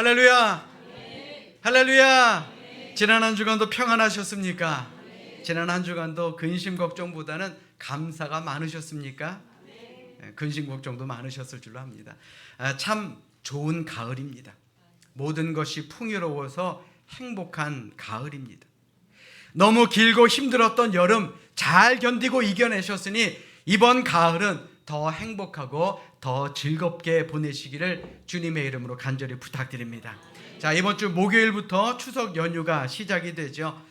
할렐루야. 할렐루야. 지난 한 주간도 평안하셨습니까? 지난 한 주간도 근심 걱정보다는 감사가 많으셨습니까? 근심 걱정도 많으셨을 줄로 압니다. 참 좋은 가을입니다. 모든 것이 풍요로워서 행복한 가을입니다. 너무 길고 힘들었던 여름 잘 견디고 이겨내셨으니 이번 가을은 더 행복하고 더 즐겁게 보내시기를 주님의 이름으로 간절히 부탁드립니다. 자, 이번 주 목요일부터 추석 연휴가 시작이 되죠.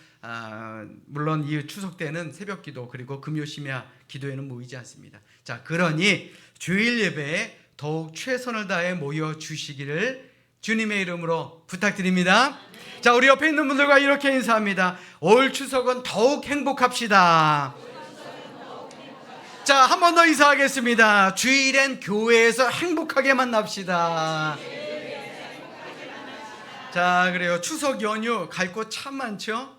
물론 이 추석 때는 새벽 기도 그리고 금요 심야 기도에는 모이지 않습니다. 자, 그러니 주일 예배에 더욱 최선을 다해 모여 주시기를 주님의 이름으로 부탁드립니다. 자, 우리 옆에 있는 분들과 이렇게 인사합니다. 올 추석은 더욱 행복합시다. 자, 한 번 더 인사하겠습니다. 주일엔 교회에서 행복하게 만납시다. 자, 그래요. 추석 연휴 갈 곳 참 많죠?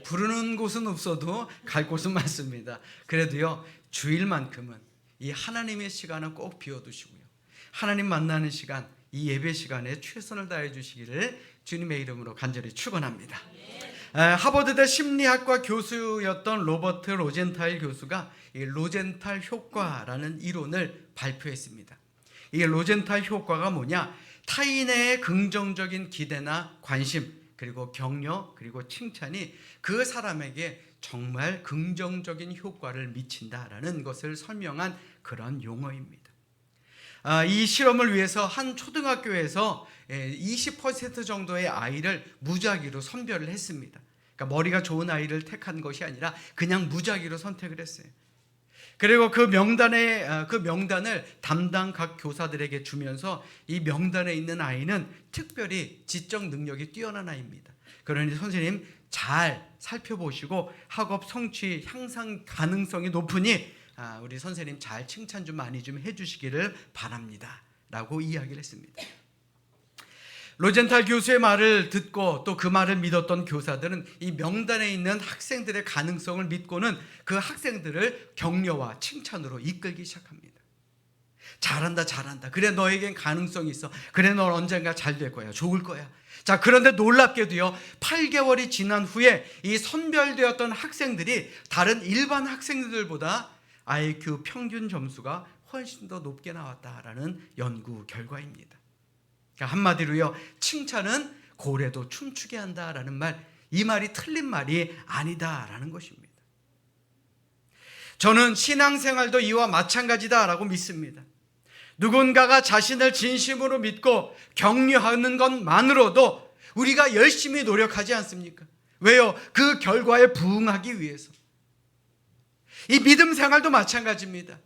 부르는 곳은 없어도 갈 곳은 많습니다. 그래도요, 주일만큼은 이 하나님의 시간을 꼭 비워두시고요, 하나님 만나는 시간, 이 예배 시간에 최선을 다해 주시기를 주님의 이름으로 간절히 축원합니다. 하버드대 심리학과 교수였던 로버트 로젠탈 교수가 이 로젠탈 효과라는 이론을 발표했습니다. 이 로젠탈 효과가 뭐냐? 타인의 긍정적인 기대나 관심, 그리고 격려, 그리고 칭찬이 그 사람에게 정말 긍정적인 효과를 미친다라는 것을 설명한 그런 용어입니다. 이 실험을 위해서 한 초등학교에서 20% 정도의 아이를 무작위로 선별을 했습니다. 그러니까 머리가 좋은 아이를 택한 것이 아니라 그냥 무작위로 선택을 했어요. 그리고 그 명단을 담당 각 교사들에게 주면서 이 명단에 있는 아이는 특별히 지적 능력이 뛰어난 아이입니다. 그러니 선생님 잘 살펴보시고 학업 성취 향상 가능성이 높으니 우리 선생님 잘 칭찬 좀 많이 좀 해주시기를 바랍니다 라고 이야기를 했습니다. 로젠탈 교수의 말을 듣고 또 그 말을 믿었던 교사들은 이 명단에 있는 학생들의 가능성을 믿고는 그 학생들을 격려와 칭찬으로 이끌기 시작합니다. 잘한다, 잘한다. 그래, 너에겐 가능성이 있어. 그래, 넌 언젠가 잘 될 거야. 좋을 거야. 자, 그런데 놀랍게도요, 8개월이 지난 후에 이 선별되었던 학생들이 다른 일반 학생들보다 IQ 평균 점수가 훨씬 더 높게 나왔다라는 연구 결과입니다. 그러니까 한마디로요, 칭찬은 고래도 춤추게 한다라는 말, 이 말이 틀린 말이 아니다라는 것입니다. 저는 신앙생활도 이와 마찬가지다라고 믿습니다. 누군가가 자신을 진심으로 믿고 격려하는 것만으로도 우리가 열심히 노력하지 않습니까? 왜요? 그 결과에 부응하기 위해서. 이 믿음 생활도 마찬가지입니다.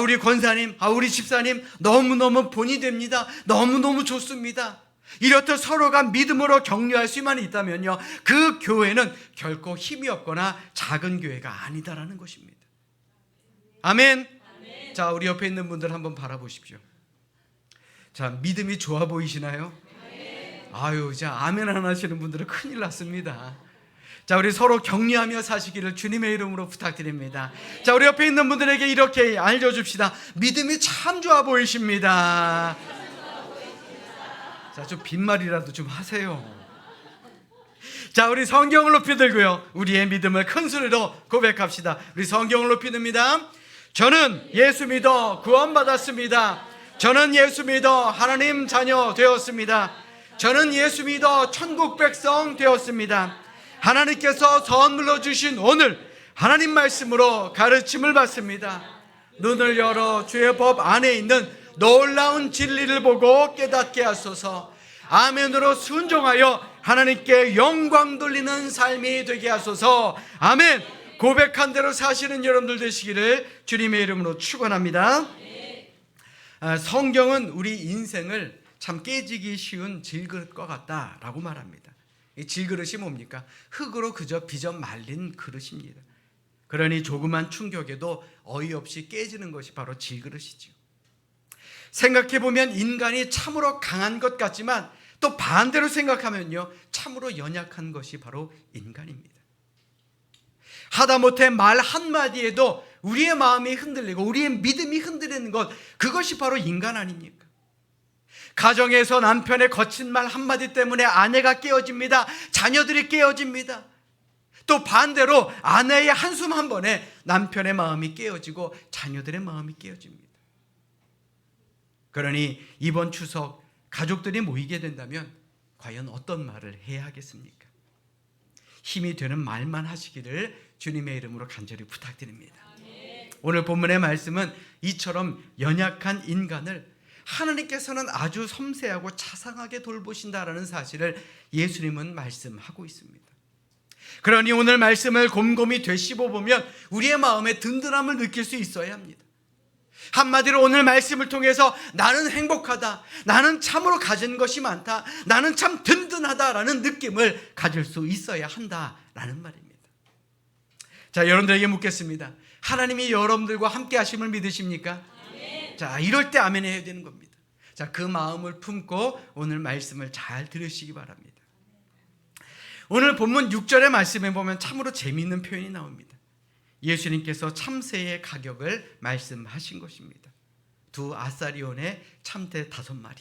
우리 권사님, 우리 집사님 너무너무 본이 됩니다. 너무너무 좋습니다. 이렇듯 서로가 믿음으로 격려할 수만 있다면요, 그 교회는 결코 힘이 없거나 작은 교회가 아니다라는 것입니다. 아멘. 자, 우리 옆에 있는 분들 한번 바라보십시오. 자, 믿음이 좋아 보이시나요? 자, 아멘 안 하시는 분들은 큰일 났습니다. 자, 우리 서로 격려하며 사시기를 주님의 이름으로 부탁드립니다. 자, 우리 옆에 있는 분들에게 이렇게 알려줍시다. 믿음이 참 좋아 보이십니다. 자, 좀 빈말이라도 좀 하세요. 자, 우리 성경을 높이 들고요, 우리의 믿음을 큰 소리로 고백합시다. 우리 성경을 높이 듭니다. 저는 예수 믿어 구원받았습니다. 저는 예수 믿어 하나님 자녀 되었습니다. 저는 예수 믿어 천국 백성 되었습니다. 하나님께서 선물로 주신 오늘 하나님 말씀으로 가르침을 받습니다. 눈을 열어 주의 법 안에 있는 놀라운 진리를 보고 깨닫게 하소서. 아멘으로 순종하여 하나님께 영광 돌리는 삶이 되게 하소서. 아멘. 고백한 대로 사시는 여러분들 되시기를 주님의 이름으로 축원합니다. 성경은 우리 인생을 참 깨지기 쉬운 질그릇과 같다라고 말합니다. 이 질그릇이 뭡니까? 흙으로 그저 빚어 말린 그릇입니다. 그러니 조그만 충격에도 어이없이 깨지는 것이 바로 질그릇이죠. 생각해보면 인간이 참으로 강한 것 같지만 또 반대로 생각하면요, 참으로 연약한 것이 바로 인간입니다. 하다못해 말 한마디에도 우리의 마음이 흔들리고 우리의 믿음이 흔들리는 것, 그것이 바로 인간 아닙니까? 가정에서 남편의 거친 말 한마디 때문에 아내가 깨어집니다. 자녀들이 깨어집니다. 또 반대로 아내의 한숨 한 번에 남편의 마음이 깨어지고 자녀들의 마음이 깨어집니다. 그러니 이번 추석 가족들이 모이게 된다면 과연 어떤 말을 해야 하겠습니까? 힘이 되는 말만 하시기를 주님의 이름으로 간절히 부탁드립니다. 오늘 본문의 말씀은 이처럼 연약한 인간을 하나님께서는 아주 섬세하고 자상하게 돌보신다라는 사실을 예수님은 말씀하고 있습니다. 그러니 오늘 말씀을 곰곰이 되씹어 보면 우리의 마음에 든든함을 느낄 수 있어야 합니다. 한마디로 오늘 말씀을 통해서 나는 행복하다, 나는 참으로 가진 것이 많다, 나는 참 든든하다라는 느낌을 가질 수 있어야 한다라는 말입니다. 자, 여러분들에게 묻겠습니다. 하나님이 여러분들과 함께 하심을 믿으십니까? 아멘. 자, 이럴 때 아멘 해야 되는 겁니다. 자, 그 마음을 품고 오늘 말씀을 잘 들으시기 바랍니다. 오늘 본문 6절의 말씀에 보면 참으로 재미있는 표현이 나옵니다. 예수님께서 참새의 가격을 말씀하신 것입니다. 2 아사리온의 참새 5마리.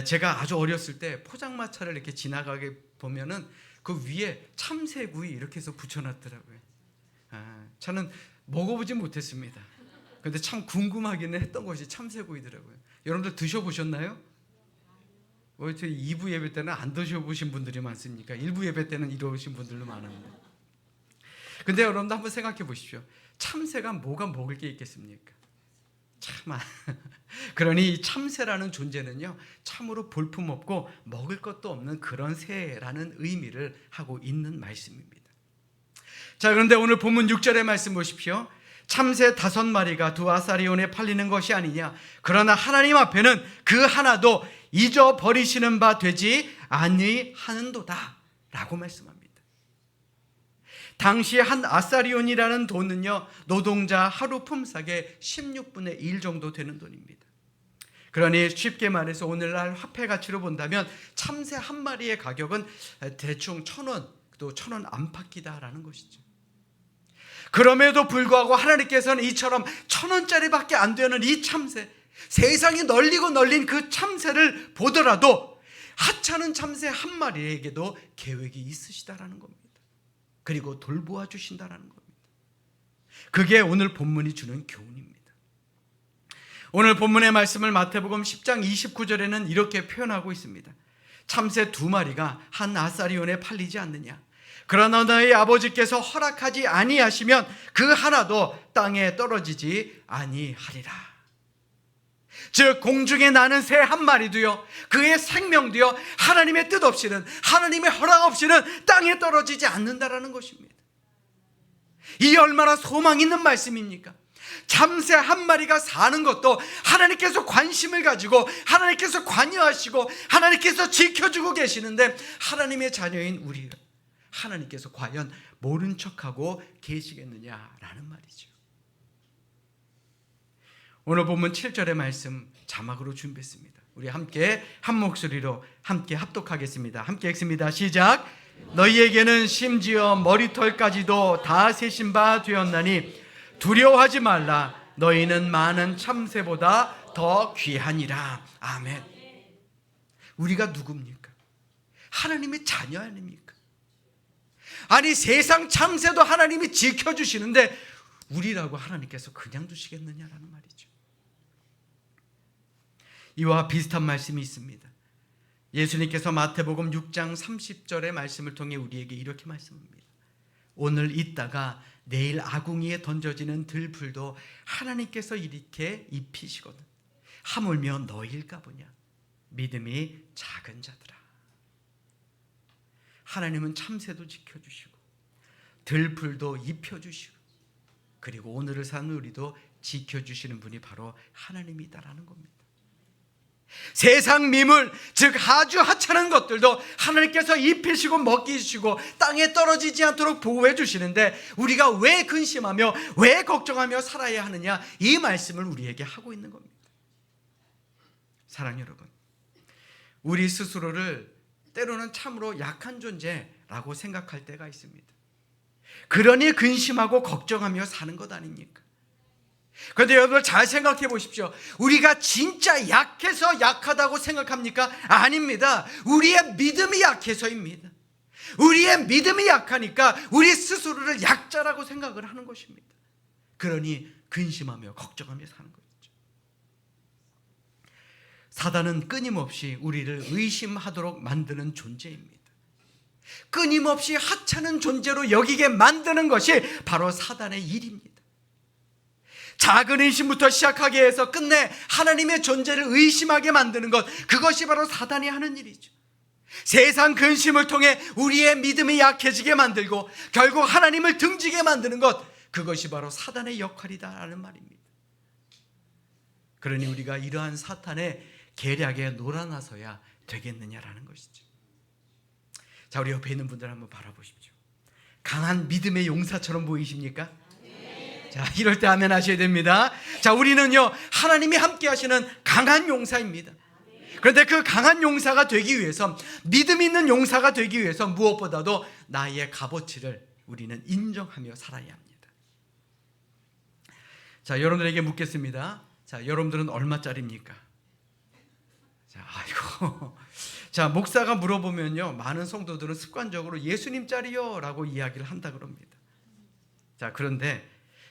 제가 아주 어렸을 때 포장마차를 이렇게 지나가게 보면은 그 위에 참새구이 이렇게 해서 붙여놨더라고요. 저는 먹어보지 못했습니다. 근데 참 궁금하기는 했던 것이 참새구이더라고요. 여러분들 드셔보셨나요? 저희 2부 예배 때는 안 드셔보신 분들이 많습니까? 1부 예배 때는 이러신 분들도 많은데. 근데 여러분들 한번 생각해 보십시오. 참새가 뭐가 먹을 게 있겠습니까? 참. 그러니 이 참새라는 존재는요, 참으로 볼품없고 먹을 것도 없는 그런 새라는 의미를 하고 있는 말씀입니다. 자, 그런데 오늘 본문 6절의 말씀 보십시오. 참새 5마리가 2 아사리온에 팔리는 것이 아니냐. 그러나 하나님 앞에는 그 하나도 잊어버리시는 바 되지 아니하는도다 라고 말씀합니다. 당시 한 아사리온이라는 돈은요, 노동자 하루 품삯의 16분의 1 정도 되는 돈입니다. 그러니 쉽게 말해서 오늘날 화폐 가치로 본다면 참새 한 마리의 가격은 대충 1,000원, 또 1,000원 안팎이다라는 것이죠. 그럼에도 불구하고 하나님께서는 이처럼 1,000원짜리밖에 안 되는 이 참새, 세상이 널리고 널린 그 참새를 보더라도 하찮은 참새 한 마리에게도 계획이 있으시다라는 겁니다. 그리고 돌보아 주신다라는 겁니다. 그게 오늘 본문이 주는 교훈입니다. 오늘 본문의 말씀을 마태복음 10장 29절에는 이렇게 표현하고 있습니다. 참새 2마리가 한 아사리온에 팔리지 않느냐. 그러나 너희 아버지께서 허락하지 아니하시면 그 하나도 땅에 떨어지지 아니하리라. 즉 공중에 나는 새 한 마리도요, 그의 생명도요, 하나님의 뜻 없이는, 하나님의 허락 없이는 땅에 떨어지지 않는다라는 것입니다. 이 얼마나 소망 있는 말씀입니까? 참새 한 마리가 사는 것도 하나님께서 관심을 가지고 하나님께서 관여하시고 하나님께서 지켜주고 계시는데, 하나님의 자녀인 우리 하나님께서 과연 모른 척하고 계시겠느냐라는 말이죠. 오늘 본문 7절의 말씀 자막으로 준비했습니다. 우리 함께 한 목소리로 함께 합독하겠습니다. 함께 읽습니다. 시작. 너희에게는 심지어 머리털까지도 다 세신 바 되었나니 두려워하지 말라. 너희는 많은 참새보다 더 귀하니라. 아멘. 우리가 누굽니까? 하나님의 자녀 아닙니까? 아니, 세상 참새도 하나님이 지켜주시는데 우리라고 하나님께서 그냥 두시겠느냐라는 말이죠. 이와 비슷한 말씀이 있습니다. 예수님께서 마태복음 6장 30절의 말씀을 통해 우리에게 이렇게 말씀합니다. 오늘 있다가 내일 아궁이에 던져지는 들풀도 하나님께서 이렇게 입히시거든. 하물며 너희일까 보냐. 믿음이 작은 자들아. 하나님은 참새도 지켜주시고 들풀도 입혀주시고 그리고 오늘을 사는 우리도 지켜주시는 분이 바로 하나님이다라는 겁니다. 세상 미물, 즉 아주 하찮은 것들도 하나님께서 입히시고 먹이시고 땅에 떨어지지 않도록 보호해 주시는데 우리가 왜 근심하며 왜 걱정하며 살아야 하느냐, 이 말씀을 우리에게 하고 있는 겁니다. 사랑하는 여러분, 우리 스스로를 때로는 참으로 약한 존재라고 생각할 때가 있습니다. 그러니 근심하고 걱정하며 사는 것 아닙니까? 그런데 여러분들 잘 생각해 보십시오. 우리가 진짜 약해서 약하다고 생각합니까? 아닙니다. 우리의 믿음이 약해서입니다. 우리의 믿음이 약하니까 우리 스스로를 약자라고 생각을 하는 것입니다. 그러니 근심하며 걱정하며 사는 거죠. 사단은 끊임없이 우리를 의심하도록 만드는 존재입니다. 끊임없이 하찮은 존재로 여기게 만드는 것이 바로 사단의 일입니다. 작은 의심부터 시작하게 해서 끝내 하나님의 존재를 의심하게 만드는 것, 그것이 바로 사단이 하는 일이죠. 세상 근심을 통해 우리의 믿음이 약해지게 만들고 결국 하나님을 등지게 만드는 것, 그것이 바로 사단의 역할이다라는 말입니다. 그러니 우리가 이러한 사탄의 계략에 놀아나서야 되겠느냐라는 것이죠. 자, 우리 옆에 있는 분들 한번 바라보십시오. 강한 믿음의 용사처럼 보이십니까? 자, 이럴 때 아멘 하셔야 됩니다. 자, 우리는요, 하나님이 함께 하시는 강한 용사입니다. 그런데 그 강한 용사가 되기 위해서, 믿음 있는 용사가 되기 위해서 무엇보다도 나의 값어치를 우리는 인정하며 살아야 합니다. 자, 여러분들에게 묻겠습니다. 자, 여러분들은 얼마짜리입니까? 자, 아이고. 자, 목사가 물어보면요, 많은 성도들은 습관적으로 예수님짜리요 라고 이야기를 한다 그럽니다. 자, 그런데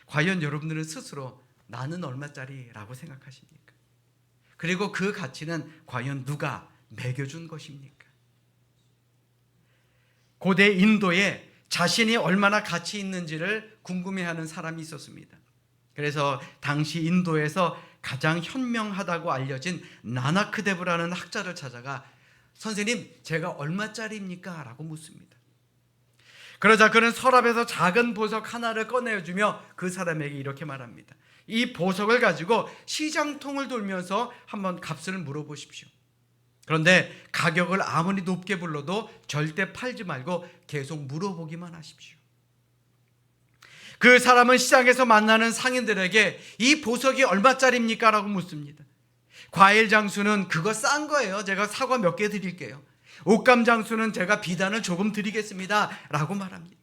과연 여러분들은 스스로 나는 얼마짜리라고 생각하십니까? 그리고 그 가치는 과연 누가 매겨준 것입니까? 고대 인도에 자신이 얼마나 가치 있는지를 궁금해하는 사람이 있었습니다. 그래서 당시 인도에서 가장 현명하다고 알려진 나나크데브라는 학자를 찾아가 선생님, 제가 얼마짜리입니까? 라고 묻습니다. 그러자 그는 서랍에서 작은 보석 하나를 꺼내주며 그 사람에게 이렇게 말합니다. 이 보석을 가지고 시장통을 돌면서 한번 값을 물어보십시오. 그런데 가격을 아무리 높게 불러도 절대 팔지 말고 계속 물어보기만 하십시오. 그 사람은 시장에서 만나는 상인들에게 이 보석이 얼마짜리입니까? 라고 묻습니다. 과일 장수는 그거 싼 거예요. 제가 사과 몇 개 드릴게요. 옷감 장수는 제가 비단을 조금 드리겠습니다 라고 말합니다.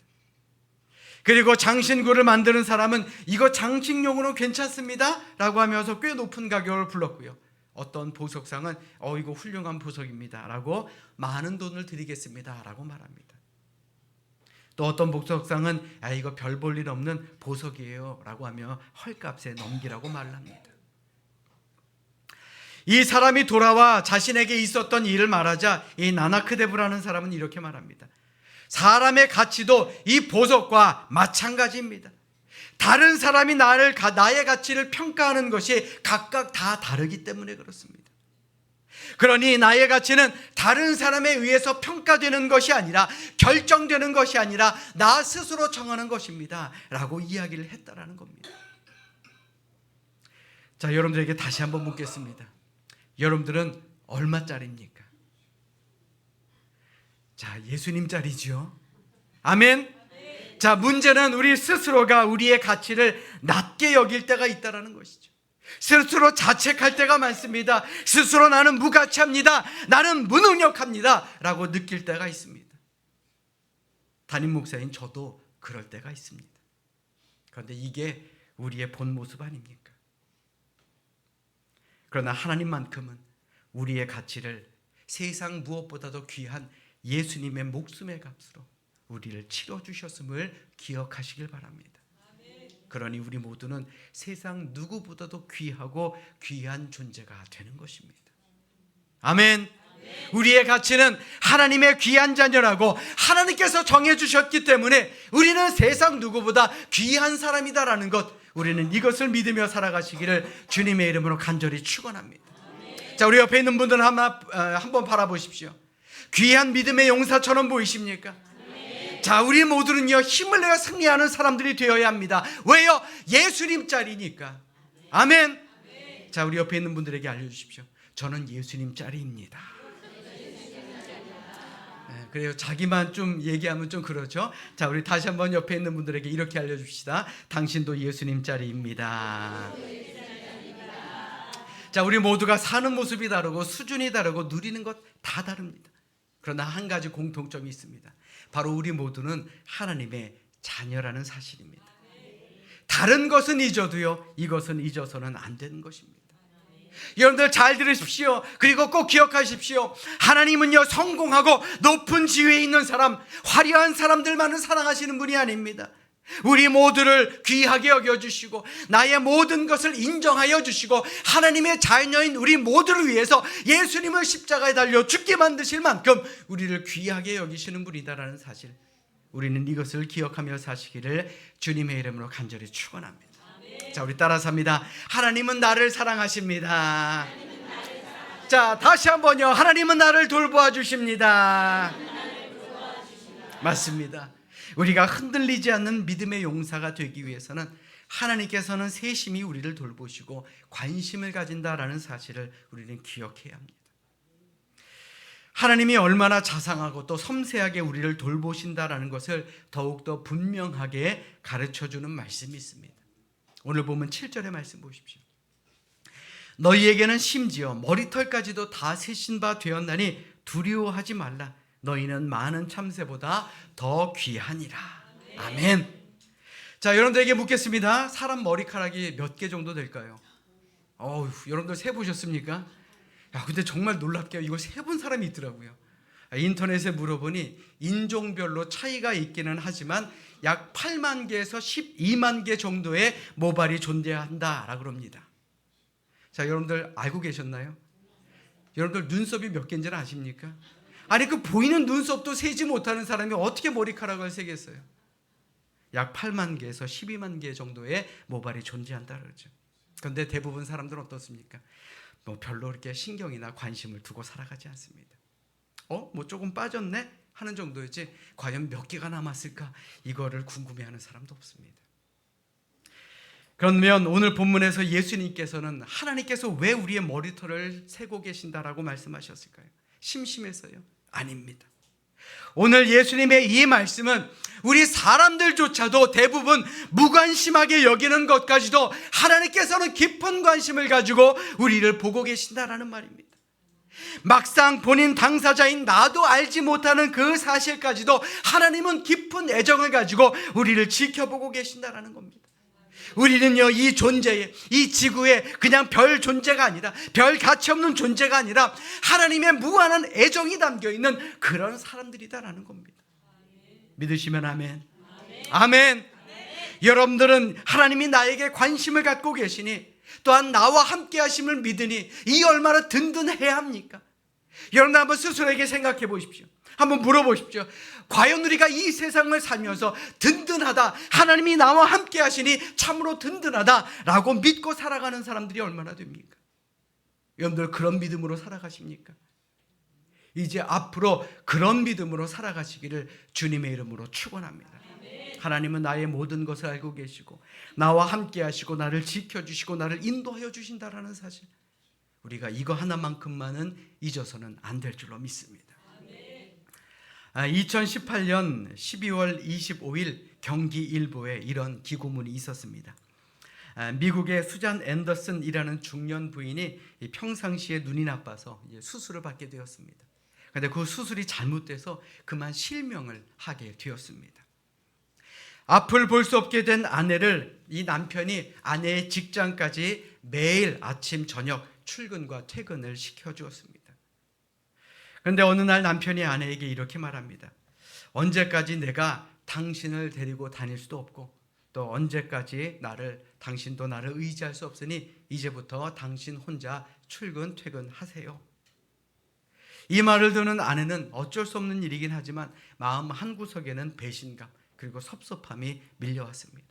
그리고 장신구를 만드는 사람은 이거 장식용으로 괜찮습니다 라고 하면서 꽤 높은 가격을 불렀고요. 어떤 보석상은 이거 훌륭한 보석입니다 라고 많은 돈을 드리겠습니다 라고 말합니다. 또 어떤 보석상은 이거 별 볼 일 없는 보석이에요 라고 하며 헐값에 넘기라고 말을 합니다. 이 사람이 돌아와 자신에게 있었던 일을 말하자 이 나나크데브라는 사람은 이렇게 말합니다. 사람의 가치도 이 보석과 마찬가지입니다. 다른 사람이 나의 가치를 평가하는 것이 각각 다 다르기 때문에 그렇습니다. 그러니 나의 가치는 다른 사람에 의해서 평가되는 것이 아니라, 결정되는 것이 아니라 나 스스로 정하는 것입니다 라고 이야기를 했다라는 겁니다. 자, 여러분들에게 다시 한번 묻겠습니다. 여러분들은 얼마짜리입니까? 자, 예수님짜리죠. 아멘. 자, 문제는 우리 스스로가 우리의 가치를 낮게 여길 때가 있다는 것이죠. 스스로 자책할 때가 많습니다. 스스로 나는 무가치합니다. 나는 무능력합니다 라고 느낄 때가 있습니다. 담임 목사인 저도 그럴 때가 있습니다. 그런데 이게 우리의 본 모습 아닙니까? 그러나 하나님만큼은 우리의 가치를 세상 무엇보다도 귀한 예수님의 목숨의 값으로 우리를 치러주셨음을 기억하시길 바랍니다. 그러니 우리 모두는 세상 누구보다도 귀하고 귀한 존재가 되는 것입니다. 아멘. 우리의 가치는 하나님의 귀한 자녀라고 하나님께서 정해주셨기 때문에 우리는 세상 누구보다 귀한 사람이다라는 것, 우리는 이것을 믿으며 살아가시기를 주님의 이름으로 간절히 축원합니다. 자, 우리 옆에 있는 분들은 한번 바라보십시오. 귀한 믿음의 용사처럼 보이십니까? 자, 우리 모두는요, 힘을 내어 승리하는 사람들이 되어야 합니다. 왜요? 예수님짜리니까. 아멘. 자, 우리 옆에 있는 분들에게 알려주십시오. 저는 예수님짜리입니다. 그래요. 자기만 좀 얘기하면 좀 그렇죠. 자, 우리 다시 한번 옆에 있는 분들에게 이렇게 알려줍시다. 당신도 예수님짜리입니다. 자, 우리 모두가 사는 모습이 다르고 수준이 다르고 누리는 것 다 다릅니다. 그러나 한 가지 공통점이 있습니다. 바로 우리 모두는 하나님의 자녀라는 사실입니다. 다른 것은 잊어도요, 이것은 잊어서는 안 되는 것입니다. 여러분들 잘 들으십시오. 그리고 꼭 기억하십시오. 하나님은요, 성공하고 높은 지위에 있는 사람, 화려한 사람들만을 사랑하시는 분이 아닙니다. 우리 모두를 귀하게 여겨주시고 나의 모든 것을 인정하여 주시고 하나님의 자녀인 우리 모두를 위해서 예수님을 십자가에 달려 죽게 만드실 만큼 우리를 귀하게 여기시는 분이다라는 사실, 우리는 이것을 기억하며 사시기를 주님의 이름으로 간절히 축원합니다. 자, 우리 따라서 합니다. 하나님은 나를 사랑하십니다. 자, 다시 한번요. 하나님은 나를 돌보아 주십니다. 맞습니다. 우리가 흔들리지 않는 믿음의 용사가 되기 위해서는 하나님께서는 세심히 우리를 돌보시고 관심을 가진다라는 사실을 우리는 기억해야 합니다. 하나님이 얼마나 자상하고 또 섬세하게 우리를 돌보신다라는 것을 더욱더 분명하게 가르쳐주는 말씀이 있습니다. 오늘 보면 7절의 말씀 보십시오. 너희에게는 심지어 머리털까지도 다 세신 바 되었나니 두려워하지 말라. 너희는 많은 참새보다 더 귀하니라. 아멘. 자, 여러분들에게 묻겠습니다. 사람 머리카락이 몇 개 정도 될까요? 여러분들 세보셨습니까? 근데 정말 놀랍게요, 이걸 세본 사람이 있더라고요. 인터넷에 물어보니 인종별로 차이가 있기는 하지만 약 8만 개에서 12만 개 정도의 모발이 존재한다라고 합니다. 자, 여러분들 알고 계셨나요? 여러분들 눈썹이 몇 개인지는 아십니까? 아니, 그 보이는 눈썹도 세지 못하는 사람이 어떻게 머리카락을 세겠어요? 약 8만 개에서 12만 개 정도의 모발이 존재한다 그러죠. 그런데 대부분 사람들은 어떻습니까? 별로 이렇게 신경이나 관심을 두고 살아가지 않습니다. 조금 빠졌네 하는 정도이지 과연 몇 개가 남았을까, 이거를 궁금해하는 사람도 없습니다. 그러면 오늘 본문에서 예수님께서는 하나님께서 왜 우리의 머리털을 세고 계신다라고 말씀하셨을까요? 심심해서요? 아닙니다. 오늘 예수님의 이 말씀은 우리 사람들조차도 대부분 무관심하게 여기는 것까지도 하나님께서는 깊은 관심을 가지고 우리를 보고 계신다라는 말입니다. 막상 본인 당사자인 나도 알지 못하는 그 사실까지도 하나님은 깊은 애정을 가지고 우리를 지켜보고 계신다라는 겁니다. 우리는요, 이 존재에, 이 지구에 그냥 별 존재가 아니라, 별 가치 없는 존재가 아니라 하나님의 무한한 애정이 담겨있는 그런 사람들이다라는 겁니다. 믿으시면 아멘. 아멘. 여러분들은 하나님이 나에게 관심을 갖고 계시니, 또한 나와 함께 하심을 믿으니 이 얼마나 든든해야 합니까? 여러분 한번 스스로에게 생각해 보십시오. 한번 물어보십시오. 과연 우리가 이 세상을 살면서 든든하다, 하나님이 나와 함께 하시니 참으로 든든하다라고 믿고 살아가는 사람들이 얼마나 됩니까? 여러분들 그런 믿음으로 살아가십니까? 이제 앞으로 그런 믿음으로 살아가시기를 주님의 이름으로 축원합니다. 하나님은 나의 모든 것을 알고 계시고 나와 함께 하시고 나를 지켜주시고 나를 인도하여 주신다라는 사실, 우리가 이거 하나만큼만은 잊어서는 안 될 줄로 믿습니다. 2018년 12월 25일 경기일보에 이런 기고문이 있었습니다. 미국의 수잔 앤더슨이라는 중년 부인이 평상시에 눈이 나빠서 수술을 받게 되었습니다. 그런데 그 수술이 잘못돼서 그만 실명을 하게 되었습니다. 앞을 볼 수 없게 된 아내를 이 남편이 아내의 직장까지 매일 아침 저녁 출근과 퇴근을 시켜주었습니다. 그런데 어느 날 남편이 아내에게 이렇게 말합니다. 언제까지 내가 당신을 데리고 다닐 수도 없고 또 언제까지 당신도 나를 의지할 수 없으니 이제부터 당신 혼자 출근 퇴근하세요. 이 말을 듣는 아내는 어쩔 수 없는 일이긴 하지만 마음 한구석에는 배신감 그리고 섭섭함이 밀려왔습니다.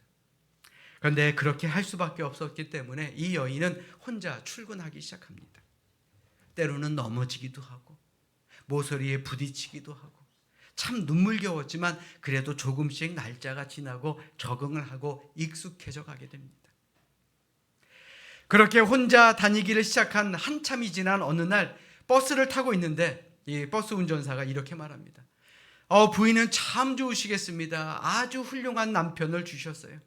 그런데 그렇게 할 수밖에 없었기 때문에 이 여인은 혼자 출근하기 시작합니다. 때로는 넘어지기도 하고 모서리에 부딪히기도 하고 참 눈물겨웠지만 그래도 조금씩 날짜가 지나고 적응을 하고 익숙해져 가게 됩니다. 그렇게 혼자 다니기를 시작한 한참이 지난 어느 날 버스를 타고 있는데 이 버스 운전사가 이렇게 말합니다. 부인은 참 좋으시겠습니다. 아주 훌륭한 남편을 주셨어요.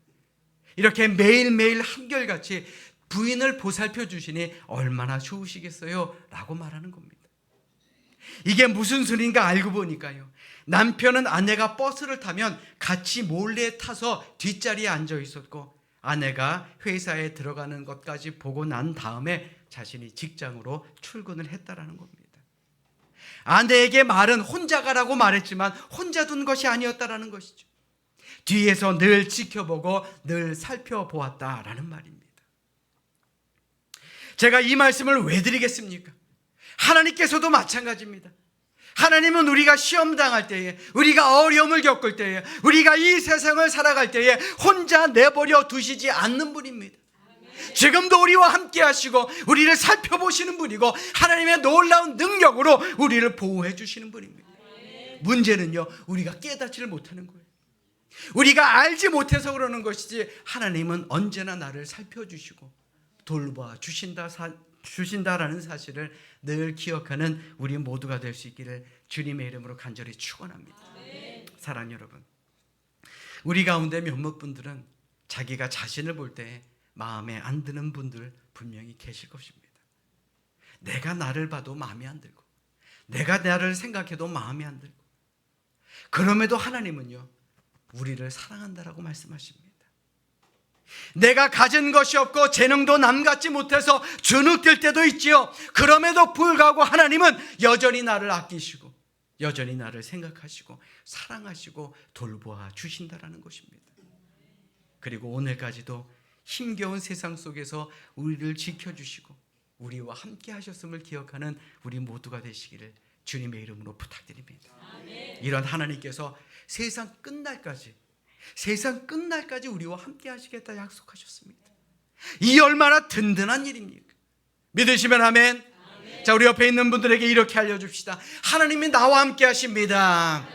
이렇게 매일매일 한결같이 부인을 보살펴 주시니 얼마나 좋으시겠어요? 라고 말하는 겁니다. 이게 무슨 소리인가 알고 보니까요, 남편은 아내가 버스를 타면 같이 몰래 타서 뒷자리에 앉아 있었고 아내가 회사에 들어가는 것까지 보고 난 다음에 자신이 직장으로 출근을 했다라는 겁니다. 아내에게 말은 혼자 가라고 말했지만 혼자 둔 것이 아니었다라는 것이죠. 뒤에서 늘 지켜보고 늘 살펴보았다라는 말입니다. 제가 이 말씀을 왜 드리겠습니까? 하나님께서도 마찬가지입니다. 하나님은 우리가 시험 당할 때에, 우리가 어려움을 겪을 때에, 우리가 이 세상을 살아갈 때에 혼자 내버려 두시지 않는 분입니다. 지금도 우리와 함께 하시고 우리를 살펴보시는 분이고 하나님의 놀라운 능력으로 우리를 보호해 주시는 분입니다. 문제는요, 우리가 깨닫지를 못하는 거예요. 우리가 알지 못해서 그러는 것이지 하나님은 언제나 나를 살펴주시고 돌봐 주신다라는 사실을 늘 기억하는 우리 모두가 될 수 있기를 주님의 이름으로 간절히 축원합니다. 사랑하는 여러분, 우리 가운데 몇몇 분들은 자기가 자신을 볼 때 마음에 안 드는 분들 분명히 계실 것입니다. 내가 나를 봐도 마음에 안 들고 내가 나를 생각해도 마음에 안 들고, 그럼에도 하나님은요 우리를 사랑한다라고 말씀하십니다. 내가 가진 것이 없고 재능도 남 같지 못해서 주눅들 때도 있지요. 그럼에도 불구하고 하나님은 여전히 나를 아끼시고 여전히 나를 생각하시고 사랑하시고 돌보아 주신다라는 것입니다. 그리고 오늘까지도 힘겨운 세상 속에서 우리를 지켜주시고 우리와 함께 하셨음을 기억하는 우리 모두가 되시기를 주님의 이름으로 부탁드립니다. 이런 하나님께서 세상 끝날까지 우리와 함께 하시겠다 약속하셨습니다. 이 얼마나 든든한 일입니까? 믿으시면 아멘. 자, 우리 옆에 있는 분들에게 이렇게 알려줍시다. 하나님이 나와 함께 하십니다.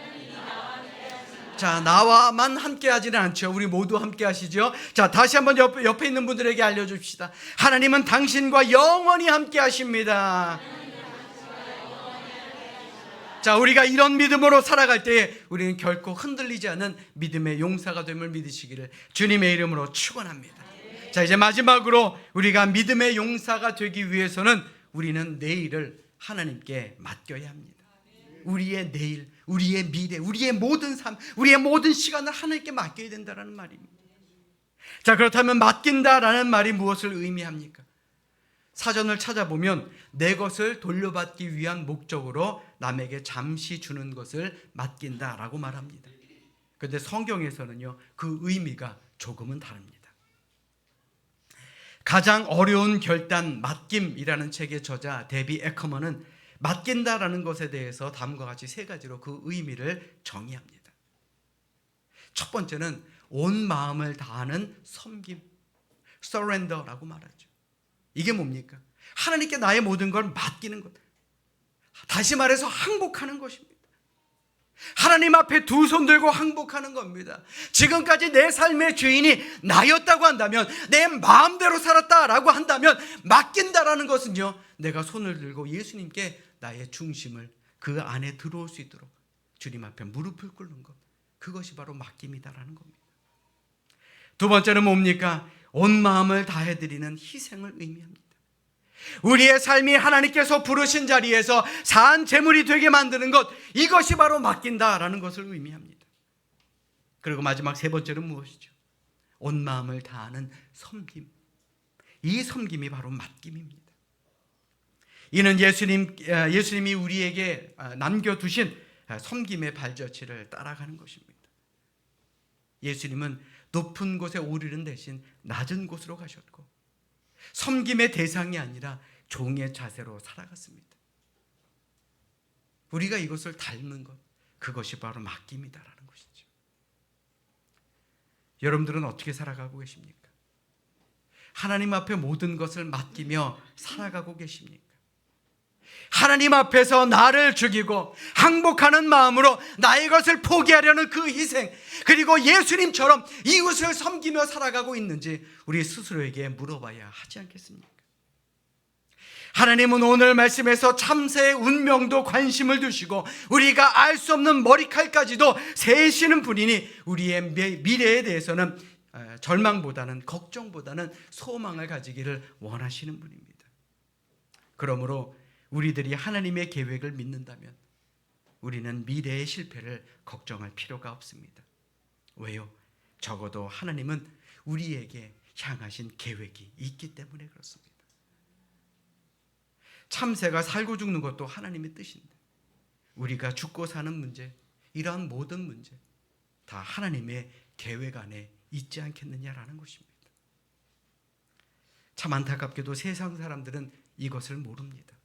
자, 나와만 함께 하지는 않죠. 우리 모두 함께 하시죠. 자, 다시 한번 옆에 있는 분들에게 알려줍시다. 하나님은 당신과 영원히 함께 하십니다. 자, 우리가 이런 믿음으로 살아갈 때에 우리는 결코 흔들리지 않는 믿음의 용사가 됨을 믿으시기를 주님의 이름으로 축원합니다. 자, 이제 마지막으로 우리가 믿음의 용사가 되기 위해서는 우리는 내일을 하나님께 맡겨야 합니다. 우리의 내일, 우리의 미래, 우리의 모든 삶, 우리의 모든 시간을 하나님께 맡겨야 된다는 말입니다. 자, 그렇다면 맡긴다라는 말이 무엇을 의미합니까? 사전을 찾아보면 내 것을 돌려받기 위한 목적으로 남에게 잠시 주는 것을 맡긴다라고 말합니다. 그런데 성경에서는요 그 의미가 조금은 다릅니다. 가장 어려운 결단 맡김이라는 책의 저자 데비 에커먼은 맡긴다라는 것에 대해서 다음과 같이 세 가지로 그 의미를 정의합니다. 첫 번째는 온 마음을 다하는 섬김, surrender라고 말하죠. 이게 뭡니까? 하나님께 나의 모든 걸 맡기는 것. 다시 말해서 항복하는 것입니다. 하나님 앞에 두 손 들고 항복하는 겁니다. 지금까지 내 삶의 주인이 나였다고 한다면, 내 마음대로 살았다라고 한다면 맡긴다라는 것은요 내가 손을 들고 예수님께 나의 중심을 그 안에 들어올 수 있도록 주님 앞에 무릎을 꿇는 것, 그것이 바로 맡김이다라는 겁니다. 두 번째는 뭡니까? 온 마음을 다해드리는 희생을 의미합니다. 우리의 삶이 하나님께서 부르신 자리에서 산 제물이 되게 만드는 것, 이것이 바로 맡긴다라는 것을 의미합니다. 그리고 마지막 세 번째는 무엇이죠? 온 마음을 다하는 섬김. 이 섬김이 바로 맡김입니다. 이는 예수님이 우리에게 남겨두신 섬김의 발자취를 따라가는 것입니다. 예수님은 높은 곳에 오르는 대신 낮은 곳으로 가셨고 섬김의 대상이 아니라 종의 자세로 살아갔습니다. 우리가 이것을 닮은 것, 그것이 바로 맡김이다라는 것이죠. 여러분들은 어떻게 살아가고 계십니까? 하나님 앞에 모든 것을 맡기며 살아가고 계십니까? 하나님 앞에서 나를 죽이고 항복하는 마음으로 나의 것을 포기하려는 그 희생, 그리고 예수님처럼 이웃을 섬기며 살아가고 있는지 우리 스스로에게 물어봐야 하지 않겠습니까? 하나님은 오늘 말씀에서 참새의 운명도 관심을 두시고 우리가 알 수 없는 머리칼까지도 세시는 분이니 우리의 미래에 대해서는 절망보다는 걱정보다는 소망을 가지기를 원하시는 분입니다. 그러므로 우리들이 하나님의 계획을 믿는다면 우리는 미래의 실패를 걱정할 필요가 없습니다. 왜요? 적어도 하나님은 우리에게 향하신 계획이 있기 때문에 그렇습니다. 참새가 살고 죽는 것도 하나님의 뜻인데 우리가 죽고 사는 문제, 이러한 모든 문제 다 하나님의 계획 안에 있지 않겠느냐라는 것입니다. 참 안타깝게도 세상 사람들은 이것을 모릅니다.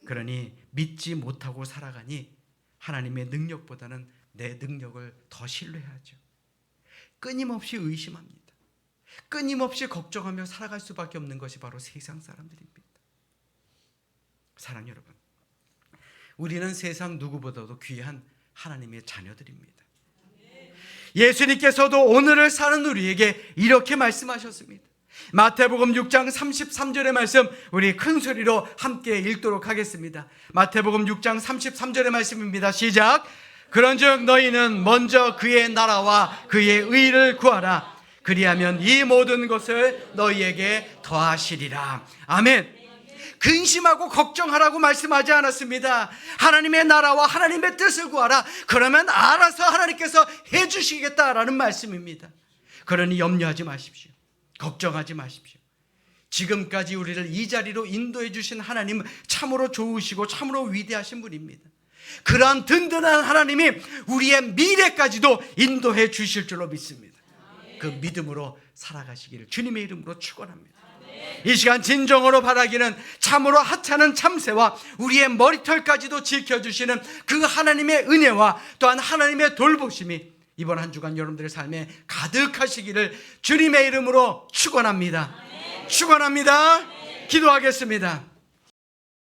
그러니 믿지 못하고 살아가니 하나님의 능력보다는 내 능력을 더 신뢰하죠. 끊임없이 의심합니다. 끊임없이 걱정하며 살아갈 수밖에 없는 것이 바로 세상 사람들입니다. 사랑 여러분, 우리는 세상 누구보다도 귀한 하나님의 자녀들입니다. 예수님께서도 오늘을 사는 우리에게 이렇게 말씀하셨습니다. 마태복음 6장 33절의 말씀 우리 큰 소리로 함께 읽도록 하겠습니다. 마태복음 6장 33절의 말씀입니다. 시작. 그런즉 너희는 먼저 그의 나라와 그의 의를 구하라. 그리하면 이 모든 것을 너희에게 더하시리라. 아멘. 근심하고 걱정하라고 말씀하지 않았습니다. 하나님의 나라와 하나님의 뜻을 구하라. 그러면 알아서 하나님께서 해주시겠다라는 말씀입니다. 그러니 염려하지 마십시오. 걱정하지 마십시오. 지금까지 우리를 이 자리로 인도해 주신 하나님은 참으로 좋으시고 참으로 위대하신 분입니다. 그러한 든든한 하나님이 우리의 미래까지도 인도해 주실 줄로 믿습니다. 그 믿음으로 살아가시기를 주님의 이름으로 축원합니다. 이 시간 진정으로 바라기는 참으로 하찮은 참새와 우리의 머리털까지도 지켜주시는 그 하나님의 은혜와 또한 하나님의 돌보심이 이번 한 주간 여러분들의 삶에 가득하시기를 주님의 이름으로 축원합니다. 축원합니다. 기도하겠습니다.